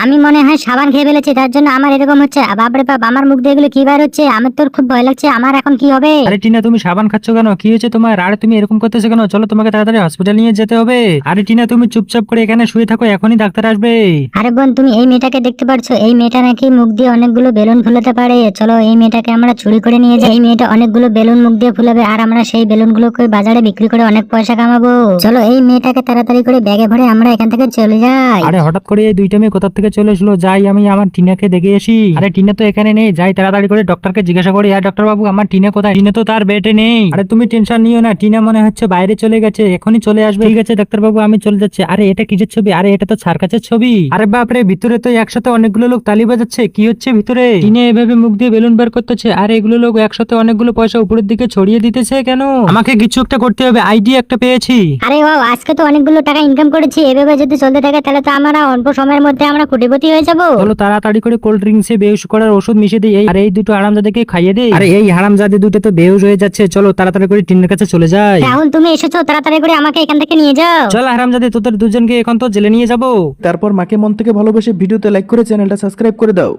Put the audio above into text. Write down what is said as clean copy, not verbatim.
আমি মনে হয় সাবান খেয়ে ফেলেছি, তার জন্য আমার এরকম হচ্ছে। বাপরে বাপ, আমার মুখ দিয়ে এগুলো কি বার হচ্ছে? আমার তো খুব ভয় লাগছে, আমার এখন কি হবে? আরে টিনা, তুমি সাবান খাচ্ছ কেন? কি হয়েছে তোমার? আরে তুমি এরকম করতেছো কেন? চলো, তোমাকে তাড়াতাড়ি হসপিটাল নিয়ে যেতে হবে। আরে টিনা, তুমি চুপচাপ করে এখানে শুয়ে থাকো, এখনই ডাক্তার আসবে। আরে বোন, তুমি এই মেয়েটাকে দেখতে পারছো? এই মেয়েটা নাকি মুখ দিয়ে অনেকগুলো বেলুন ফুলাতে পারে। চলো এই মেয়েটাকে আমরা চুরি করে নিয়ে যাই। এই মেয়েটা অনেকগুলো বেলুন মুখ দিয়ে ফুলাবে, আর আমরা সেই বেলুন গুলোকে বাজারে বিক্রি করে অনেক পয়সা কামাবো। চলো এই মেয়েটাকে তাড়াতাড়ি করে ব্যাগে ভরে আমরা এখান থেকে চলে যাই। আরে হঠাৎ করে এই দুইটা মেয়ে কোথা থেকে চলে এসলো? যাই আমি আমার টিনাকে দেখে আসি। আরে টিনা তো এখানে নেই, যাই তাড়াতাড়ি করে ডক্টরকে জিজ্ঞাসা করি, আর ডক্টর বাবু আমার টিনা কোথায়? টিনা তো তার বেডে নেই। আরে তুমি টেনশন নিও না, টিনা মনে হচ্ছে বাইরে চলে গেছে, এখনই চলে আসবে। ঠিক আছে ডাক্তার বাবু, আমি চলে যাচ্ছি। আরে এটা কিসের ছবি? আরে এটা তো সার্কাসের ছবি। আরে বাপরে, ভিতরে তো একসাথে অনেকগুলো লোক তালি বাজাচ্ছে। কি হচ্ছে ভিতরে? টিনা এভাবে মুখ দিয়ে বেলুন বের করতেছে, আর এগুলো লোক একসাথে অনেকগুলো পয়সা উপরের দিকে ছড়িয়ে দিতেছে কেন? আমাকে কিছু একটা করতে হবে, আইডিয়া একটা পেয়েছি। আরে ও, আজকে তো অনেকগুলো টাকা ইনকাম করেছি। এভাবে যদি চলতে থাকে তাহলে তো আমরা অল্প সময়ের মধ্যে আমরা কোটিপতি হয়ে যাবো। চলো তাড়াতাড়ি করে কোল্ড ড্রিঙ্কসে বেহুশ করার ওষুধ মিশিয়ে দিই, আর এই দুটো হারামজাদাকে খাইয়ে দেই। আরে এই হারামজাদি দুটো তো বেহুশ হয়ে যাচ্ছে, চলো তাড়াতাড়ি করে টিনের কাছে চলে যাই। রাহুল, তুমি এসেছো, তাড়াতাড়ি করে আমাকে এখান থেকে নিয়ে যাও। চল হারামজাদি, তোদের দুজনকে এখন তো জেলে নিয়ে যাবো। তারপর মাকে মন থেকে ভালোবেসে ভিডিওতে লাইক করে চ্যানেলটা সাবস্ক্রাইব করে দাও।